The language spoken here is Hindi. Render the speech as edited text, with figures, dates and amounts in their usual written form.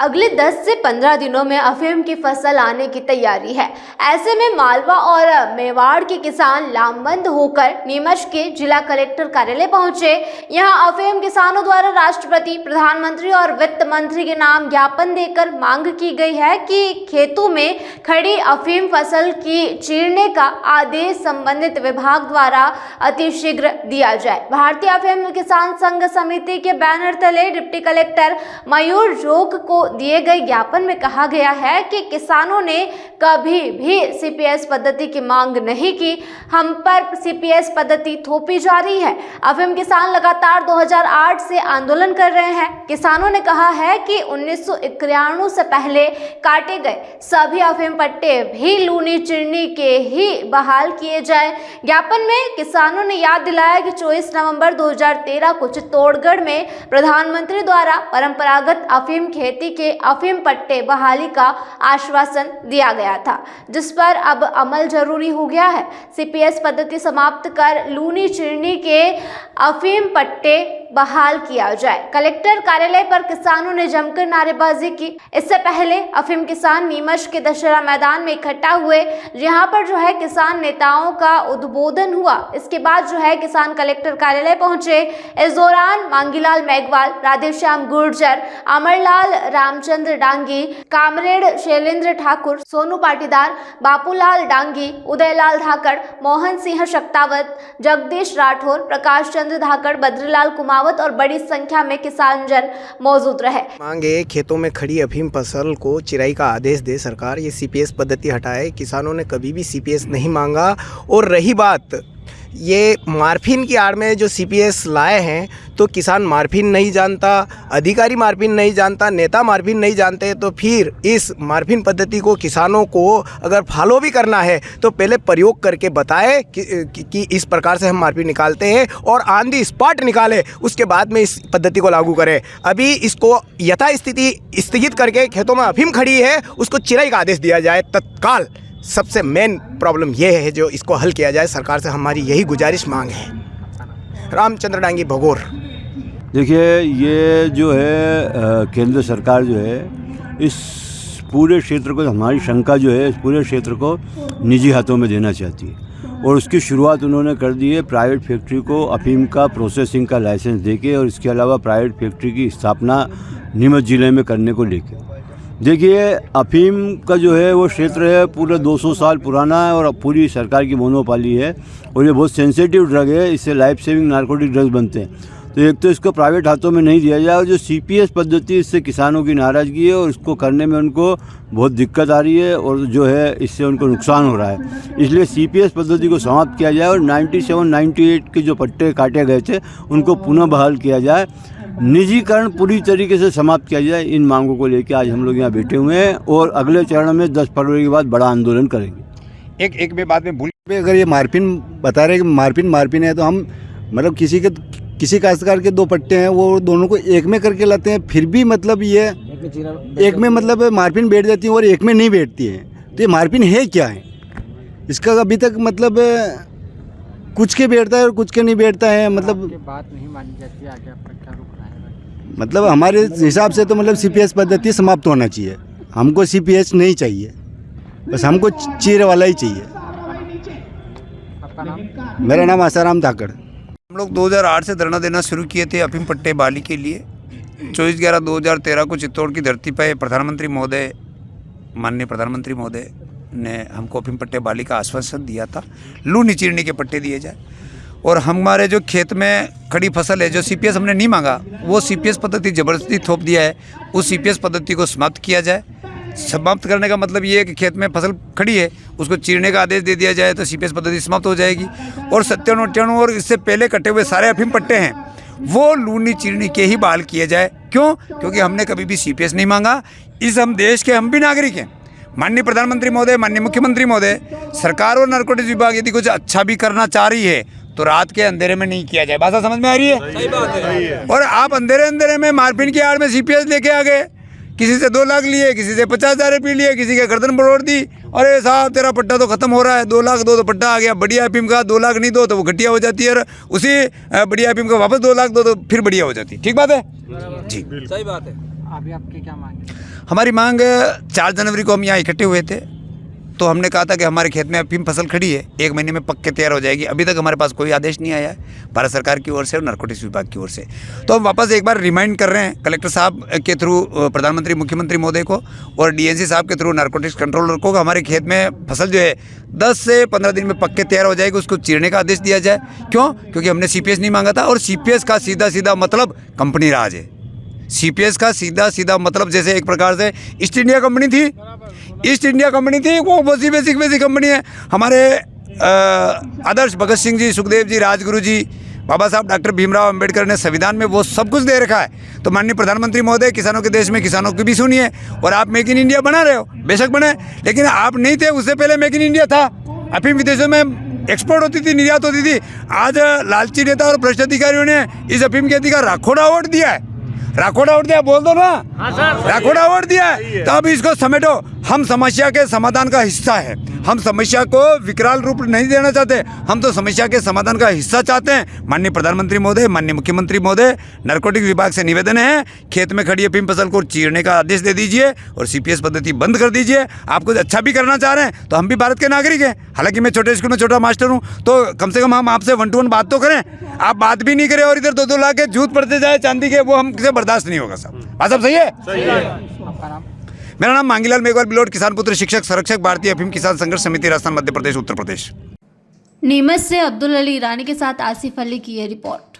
अगले 10 से 15 दिनों में अफीम की फसल आने की तैयारी है। ऐसे में मालवा और मेवाड़ के किसान लामबंद होकर नीमच के जिला कलेक्टर कार्यालय पहुंचे। यहां अफीम किसानों द्वारा राष्ट्रपति, प्रधानमंत्री और वित्त मंत्री के नाम ज्ञापन देकर मांग की गई है कि खेतों में खड़ी अफीम फसल की चीरने का आदेश संबंधित विभाग द्वारा अतिशीघ्र दिया जाए। भारतीय अफीम किसान संघ समिति के बैनर तले डिप्टी कलेक्टर मयूर जोग को दिए गए ज्ञापन में कहा गया है कि किसानों ने कभी भी सीपीएस पद्धति की मांग नहीं की, हम पर सीपीएस पद्धति थोपी जा रही है। अफीम किसान लगातार 2008 से आंदोलन कर रहे हैं। किसानों ने कहा है कि 1991 से पहले काटे गए सभी अफीम पट्टे भी लूनी चिरनी के ही बहाल किए जाए। ज्ञापन में किसानों ने याद दिलाया कि 24 नवंबर 2013 को चित्तौड़गढ़ में प्रधानमंत्री द्वारा परंपरागत अफीम खेती के अफीम पट्टे बहाली का आश्वासन दिया गया था, जिस पर अब अमल जरूरी हो गया है। सीपीएस पद्धति समाप्त कर लूनी चिरनी के अफीम पट्टे बहाल किया जाए। कलेक्टर कार्यालय पर किसानों ने जमकर नारेबाजी की। इससे पहले अफीम किसान नीमच के दशहरा मैदान में इकट्ठा हुए, जहां पर किसान नेताओं का उद्बोधन हुआ। इसके बाद किसान कलेक्टर कार्यालय पहुंचे। इस दौरान मांगीलाल मेघवाल, राधेश्याम गुर्जर, अमरलाल रामचंद्र डांगी, कामरेड शैलेंद्र ठाकुर, सोनू पाटीदार, बापूलाल डांगी, उदयलाल धाकड़, मोहन सिंह शक्तावत, जगदीश राठौर, प्रकाश चंद्र धाकड़, बद्रीलाल कुमावत और बड़ी संख्या में किसान जन मौजूद रहे। मांगे खेतों में खड़ी अफीम फसल को चिराई का आदेश दे सरकार, ये सीपीएस पद्धति हटाए। किसानों ने कभी भी सीपीएस नहीं मांगा। और रही बात ये मार्फिन की आड़ में जो सीपीएस लाए हैं, तो किसान मार्फिन नहीं जानता, अधिकारी मार्फिन नहीं जानता, नेता मार्फिन नहीं जानते, तो फिर इस मार्फिन पद्धति को किसानों को अगर फॉलो भी करना है तो पहले प्रयोग करके बताए कि इस प्रकार से हम मार्फिन निकालते हैं और ऑन दी स्पॉट निकाले, उसके बाद में इस पद्धति को लागू करें। अभी इसको यथास्थिति स्थगित करके खेतों में अफीम खड़ी है उसको चिराई का आदेश दिया जाए तत्काल। सबसे मेन प्रॉब्लम यह है जो इसको हल किया जाए। सरकार से हमारी यही गुजारिश मांग है। रामचंद्र डांगी, भगोर। देखिए, ये जो है केंद्र सरकार जो है इस पूरे क्षेत्र को, हमारी शंका जो है इस पूरे क्षेत्र को निजी हाथों में देना चाहती है और उसकी शुरुआत उन्होंने कर दी है प्राइवेट फैक्ट्री को अफीम का प्रोसेसिंग का लाइसेंस देके और इसके अलावा प्राइवेट फैक्ट्री की स्थापना नीमच ज़िले में करने को लेकर। देखिए, अफीम का जो है वो क्षेत्र है पूरा 200 साल पुराना है और पूरी सरकार की मोनोपोली है और ये बहुत सेंसिटिव ड्रग है, इससे लाइफ सेविंग नारकोटिक ड्रग्स बनते हैं। तो एक तो इसको प्राइवेट हाथों में नहीं दिया जाए और जो सीपीएस पद्धति, इससे किसानों की नाराज़गी है और इसको करने में उनको बहुत दिक्कत आ रही है और जो है इससे उनको नुकसान हो रहा है। इसलिए सीपीएस पद्धति को समाप्त किया जाए और 97-98 के जो पट्टे काटे गए थे उनको पुनः बहाल किया जाए। निजीकरण पूरी तरीके से समाप्त किया जाए। इन मांगों को लेकर आज हम लोग यहाँ बैठे हुए हैं और अगले चरण में 10 फरवरी के बाद बड़ा आंदोलन करेंगे। एक भी बात में भूल, अगर ये मार्फिन बता रहे कि मार्फिन है तो हम मतलब किसी काश्तकार के 2 पट्टे हैं वो दोनों को एक में करके लाते हैं, फिर भी मतलब ये एक में मतलब मार्फिन बैठ जाती है और एक में नहीं बैठती है। तो ये मार्फिन है क्या है, इसका अभी तक मतलब कुछ के बैठता है और कुछ के नहीं बैठता है। मतलब बात नहीं मानी जाती है, आगे आपका क्या रुख रहा है? मतलब हमारे हिसाब से तो मतलब सीपीएस पद्धति समाप्त होना चाहिए। हमको सीपीएस नहीं चाहिए, बस हमको चीर वाला ही चाहिए। आपका नाम? मेरा नाम आसाराम धाकड़। हम लोग 2008 से धरना देना शुरू किए थे अफीम पट्टे बहाली के लिए। 24/11/2013 को चित्तौड़ की धरती पर प्रधानमंत्री महोदय, माननीय प्रधानमंत्री महोदय ने हमको अफीम पट्टे बहाली का आश्वासन दिया था, लूनी चिरनी के पट्टे दिए जाए और हमारे जो खेत में खड़ी फसल है, जो सीपीएस हमने नहीं मांगा, वो सीपीएस पद्धति ज़बरदस्ती थोप दिया है, उस सीपीएस पद्धति को समाप्त किया जाए। समाप्त करने का मतलब ये है कि खेत में फसल खड़ी है उसको चीरने का आदेश दे दिया जाए तो सीपीएस पद्धति समाप्त हो जाएगी। और 97-98 और इससे पहले कटे हुए सारे अफीम पट्टे हैं वो लूनी चिरनी के ही बहाल किए जाए। क्यों? क्योंकि हमने कभी भी सीपीएस नहीं मांगा। हम देश के हम भी नागरिक हैं। माननीय प्रधानमंत्री महोदय, माननीय मुख्यमंत्री महोदय, सरकार और नारकोटिक्स विभाग यदि कुछ अच्छा भी करना चाह रही है तो रात के अंधेरे में नहीं किया जाए। भाषा समझ में आ रही है? सही बात है। और आप अंधेरे में मार्फिन की आड़ में सीपीएस लेके आ गए, किसी से 2 लाख लिए, किसी से 50,000 रुपये लिए, किसी के गर्दन पर ओढ़ दी। अरे साहब तेरा पट्टा तो खत्म हो रहा है, 2 लाख दो तो पट्टा आ गया। बढ़िया अफीम का 2 लाख नहीं दो तो वो घटिया हो जाती है, उसी बढ़िया अफीम का वापस 2 लाख दो तो फिर बढ़िया हो जाती है। ठीक बात है जी, सही बात है। अभी आपकी क्या मांग है? हमारी मांग 4 जनवरी को हम यहाँ इकट्ठे हुए थे, तो हमने कहा था कि हमारे खेत में अफीम फसल खड़ी है, 1 महीने में पक के तैयार हो जाएगी। अभी तक हमारे पास कोई आदेश नहीं आया है भारत सरकार की ओर से और नारकोटिक्स विभाग की ओर से। तो हम वापस एक बार रिमाइंड कर रहे हैं कलेक्टर साहब के थ्रू प्रधानमंत्री मुख्यमंत्री महोदय को और डीएनसी साहब के थ्रू नारकोटिक्स कंट्रोलर को, हमारे खेत में फसल जो है 10 से 15 दिन में पक के तैयार हो जाएगी, उसको चीरने का आदेश दिया जाए। क्यों? क्योंकि हमने सीपीएस नहीं मांगा था और सीपीएस का सीधा सीधा मतलब कंपनी राज है। सीपीएस का सीधा सीधा मतलब जैसे एक प्रकार से ईस्ट इंडिया कंपनी थी, वो बेसिक कंपनी है। हमारे आदर्श भगत सिंह जी, सुखदेव जी, राजगुरु जी, बाबा साहब डॉक्टर भीमराव अंबेडकर ने संविधान में वो सब कुछ दे रखा है। तो माननीय प्रधानमंत्री महोदय किसानों के देश में किसानों की भी सुनिए। और आप मेक इन इंडिया बना रहे हो, बेशक बने, लेकिन आप नहीं थे उससे पहले मेक इन इंडिया था। अफीम विदेशों में एक्सपोर्ट होती थी, निर्यात होती थी। आज लालची नेता और भ्रष्ट अधिकारियों ने इस अफीम खेती का राखोड़ा वोट दिया है, राखोड़ा वोट दिया, बोल दो ना, राखोड़ा वोट दिया है। तो अब इसको समेटो। हम समस्या के समाधान का हिस्सा है, हम समस्या को विकराल रूप नहीं देना चाहते, हम तो समस्या के समाधान का हिस्सा चाहते हैं। माननीय प्रधानमंत्री महोदय, माननीय मुख्यमंत्री महोदय, नारकोटिक्स विभाग से निवेदन है, खेत में खड़ी अफीम फसल को चीरने का आदेश दे दीजिए और सीपीएस पद्धति बंद कर दीजिए। आप कुछ अच्छा भी करना चाह रहे हैं तो हम भी भारत के नागरिक हैं। हालांकि मैं छोटे स्कूल में छोटा मास्टर हूँ, तो कम से कम हम आपसे 1 to 1 बात तो करें। आप बात भी नहीं करें और इधर 2-2 लाख के झूठ पड़ते जाए चांदी के, वो हमसे बर्दाश्त नहीं होगा साहब। बात सब सही है? आपका नाम? मेरा नाम मांगीलाल मेघवाल बिलोट, किसान पुत्र, शिक्षक, संरक्षक, भारतीय अफीम किसान संघर्ष समिति, राजस्थान, मध्य प्रदेश, उत्तर प्रदेश। नीमच से अब्दुल अली ईरानी के साथ आसिफ अली की ये रिपोर्ट।